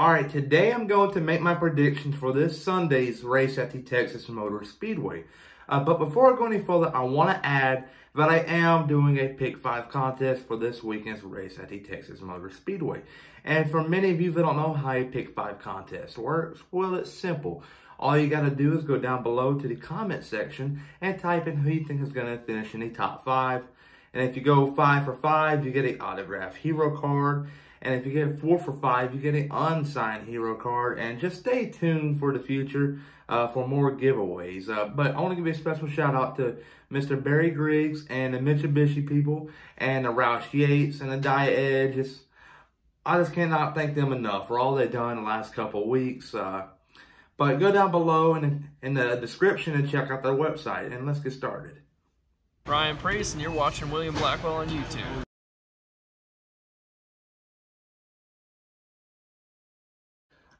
Alright, today I'm going to make my predictions for this Sunday's race at the Texas Motor Speedway. But before I go any further, I want to add that I am doing a Pick 5 contest for this weekend's race at the Texas Motor Speedway. And for many of you that don't know how a Pick 5 contest works, well, it's simple. All you got to do is go down below to the comment section and type in who you think is going to finish in the top 5. And if you go 5 for 5, you get an autographed hero card. And if you get 4 for 5, you get an unsigned hero card. And just stay tuned for the future for more giveaways. But I want to give you a special shout out to Mr. Barry Griggs and the Mitsubishi people and the Roush Yates and the Dia Edge. I just cannot thank them enough for all they've done the last couple of weeks. But go down below in the description and check out their website. And let's get started. Ryan Priest, and you're watching William Blackwell on YouTube.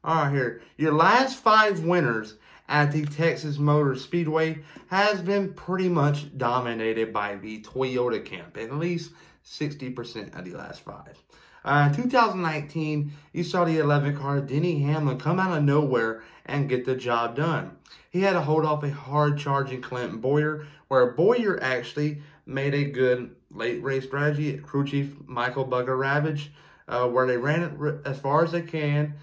All right, here. Your last 5 winners at the Texas Motor Speedway has been pretty much dominated by the Toyota camp, at least 60% of the last 5. In 2019, you saw the 11 car Denny Hamlin come out of nowhere and get the job done. He had to hold off a hard-charging Clinton Bowyer, where Bowyer actually made a good late race strategy at crew chief Michael Bugger Ravage, where they ran it as far as they can,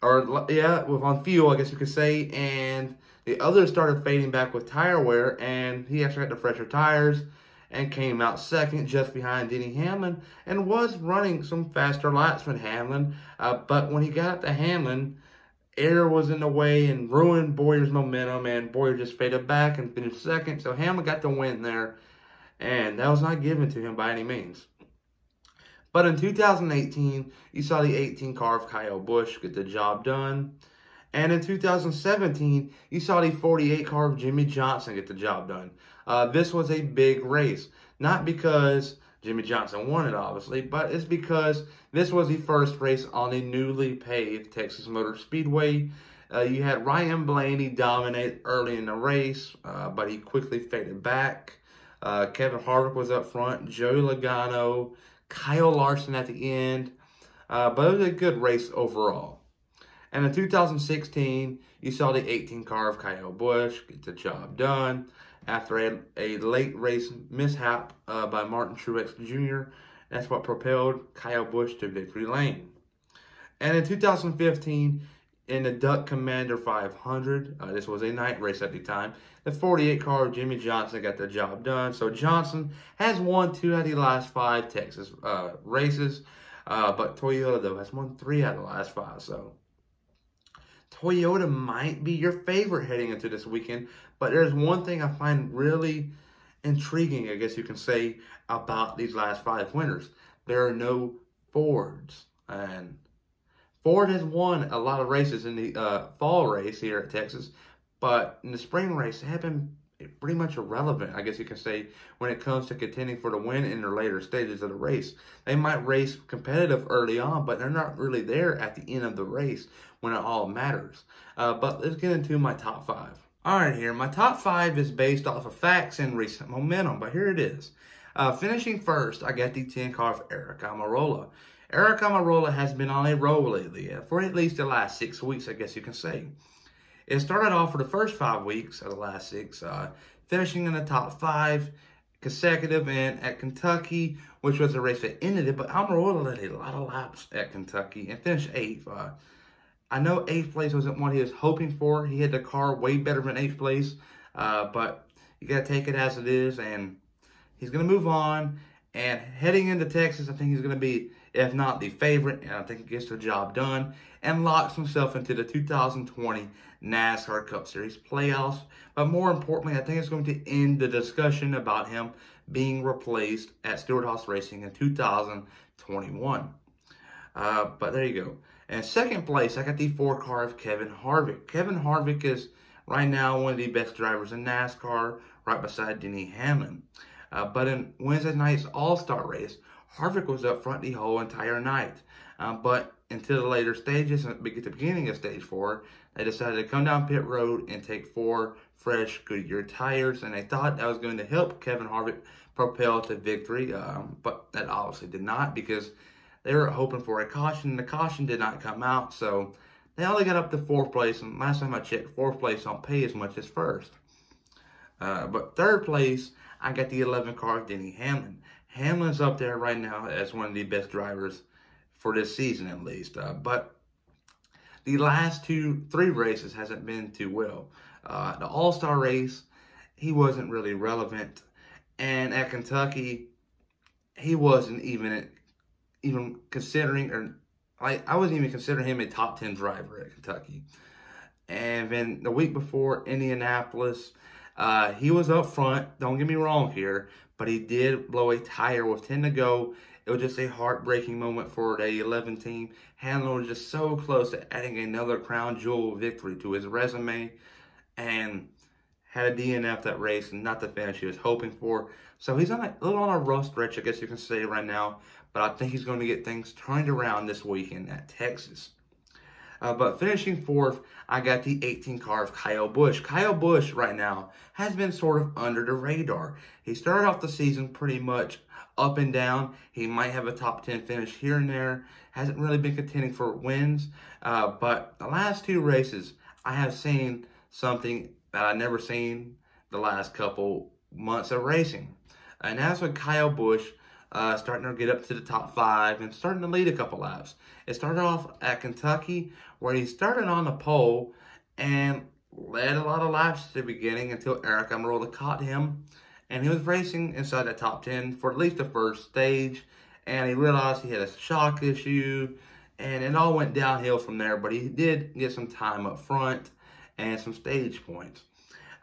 on fuel, I guess you could say, and the others started fading back with tire wear, and he actually had the fresher tires and came out second just behind Denny Hamlin and was running some faster laps than Hamlin, but when he got up to Hamlin, air was in the way and ruined Bowyer's momentum, and Bowyer just faded back and finished second, so Hamlin got the win there, and that was not given to him by any means. But in 2018, you saw the 18 car of Kyle Busch get the job done. And in 2017, you saw the 48 car of Jimmie Johnson get the job done. This was a big race. Not because Jimmie Johnson won it, obviously, but it's because this was the first race on the newly paved Texas Motor Speedway. You had Ryan Blaney dominate early in the race, but he quickly faded back. Kevin Harvick was up front, Joey Logano, Kyle Larson at the end, but it was a good race overall. And in 2016, you saw the 18 car of Kyle Busch get the job done after a late race mishap by Martin Truex Jr. That's what propelled Kyle Busch to victory lane. And in 2015, in the Duck Commander 500, this was a night race at the time, the 48 car of Jimmie Johnson got the job done. So Johnson has won 2 out of the last 5 Texas races, but Toyota, though, has won 3 out of the last 5. So Toyota might be your favorite heading into this weekend, but there's one thing I find really intriguing, I guess you can say, about these last 5 winners. There are no Fords, and Ford has won a lot of races in the fall race here at Texas, but in the spring race, they have been pretty much irrelevant, I guess you can say, when it comes to contending for the win in their later stages of the race. They might race competitive early on, but they're not really there at the end of the race when it all matters. But let's get into my top 5. All right, here, my top 5 is based off of facts and recent momentum, but here it is. Finishing first, I got the 10 car of Aric Almirola. Aric Almirola has been on a roll lately, for at least the last 6 weeks, I guess you can say. It started off for the first 5 weeks of the last 6, finishing in the top 5 consecutive and at Kentucky, which was a race that ended it, but Almirola led a lot of laps at Kentucky and finished 8th. I know 8th place wasn't what he was hoping for. He had the car way better than 8th place, but you got to take it as it is, and he's going to move on. And heading into Texas, I think he's going to be, if not the favorite, and I think he gets the job done and locks himself into the 2020 NASCAR Cup Series playoffs. But more importantly, I think it's going to end the discussion about him being replaced at Stewart-Haas Racing in 2021. But there you go. And second place, I got the 4 car of Kevin Harvick. Kevin Harvick is right now one of the best drivers in NASCAR, right beside Denny Hamlin. But in Wednesday night's All-Star race, Harvick was up front the whole entire night. But until the later stages, at the beginning of stage 4, they decided to come down pit road and take 4 fresh Goodyear tires. And they thought that was going to help Kevin Harvick propel to victory. But that obviously did not, because they were hoping for a caution. The caution did not come out. So They only got up to 4th place, and last time I checked, 4th place don't pay as much as 1st. But 3rd place, I got the 11 car, Denny Hamlin. Hamlin's up there right now as one of the best drivers for this season, at least. But the last 3 races hasn't been too well. The All-Star race, he wasn't really relevant. And at Kentucky, he wasn't even considering, or I wasn't even considering him a top 10 driver at Kentucky. And then the week before, Indianapolis, he was up front. Don't get me wrong here, but he did blow a tire with 10 to go. It was just a heartbreaking moment for the 11 team. Hamlin was just so close to adding another crown jewel victory to his resume, and had a DNF that race, and not the finish he was hoping for. So he's on a little on a rough stretch, I guess you can say right now. But I think he's going to get things turned around this weekend at Texas. But finishing 4th, I got the 18 car of Kyle Busch. Kyle Busch right now has been sort of under the radar. He started off the season pretty much up and down. He might have a top 10 finish here and there. Hasn't really been contending for wins. But the last 2 races, I have seen something that I've never seen the last couple months of racing. And that's when Kyle Busch starting to get up to the top 5 and starting to lead a couple laps. It started off at Kentucky, where he started on the pole and led a lot of laps at the beginning until Eric Almirola caught him. And he was racing inside the top 10 for at least the first stage. And he realized he had a shock issue. And it all went downhill from there. But he did get some time up front and some stage points.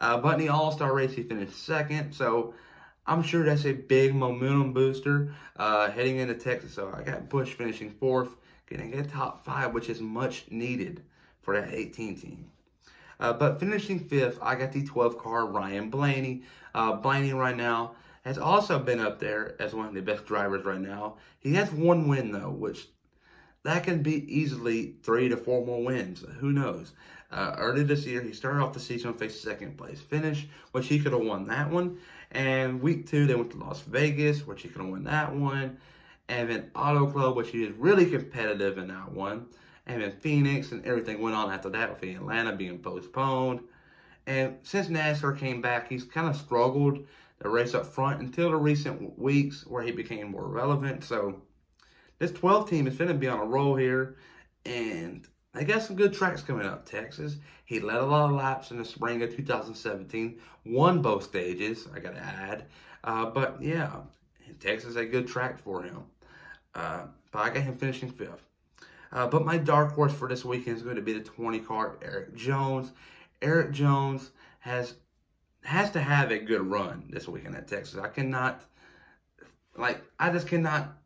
But in the All-Star race, he finished 2nd. So I'm sure that's a big momentum booster heading into Texas. So I got Busch finishing 4th, getting a top 5, which is much needed for that 18 team. But finishing 5th, I got the 12 car Ryan Blaney. Blaney right now has also been up there as one of the best drivers right now. He has 1 win though, which that can be easily 3 to 4 more wins. Who knows? Early this year, he started off the season with a 2nd place finish, which he could have won that one. And week 2, they went to Las Vegas, which he could have won that one. And then Auto Club, which he was really competitive in that one. And then Phoenix, and everything went on after that, with Atlanta being postponed. And since NASCAR came back, he's kind of struggled to race up front until the recent weeks where he became more relevant. So this 12 team is going to be on a roll here. And they got some good tracks coming up. Texas, he led a lot of laps in the spring of 2017. Won both stages, I got to add. But yeah, Texas is a good track for him. But I got him finishing 5th. But my dark horse for this weekend is going to be the 20 car Erik Jones. Erik Jones has to have a good run this weekend at Texas. I just cannot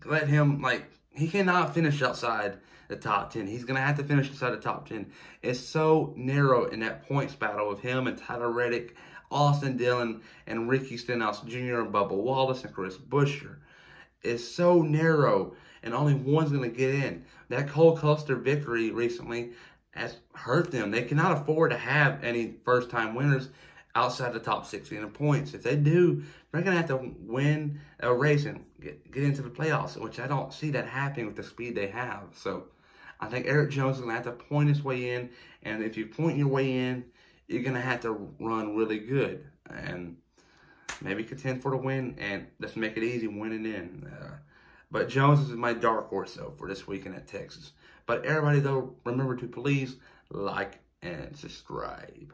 let him, he cannot finish outside the top 10. He's going to have to finish inside the top 10. It's so narrow in that points battle of him and Tyler Reddick, Austin Dillon, and Ricky Stenhouse Jr., and Bubba Wallace, and Chris Buescher. It's so narrow, and only one's going to get in. That Cole Custer victory recently has hurt them. They cannot afford to have any first-time winners outside the top 16 in points. If they do, they're going to have to win a race and get into the playoffs, which I don't see that happening with the speed they have. So I think Erik Jones is going to have to point his way in, and if you point your way in, you're going to have to run really good and maybe contend for the win and just make it easy winning in. But Jones is my dark horse, though, for this weekend at Texas. But everybody, though, remember to please like and subscribe.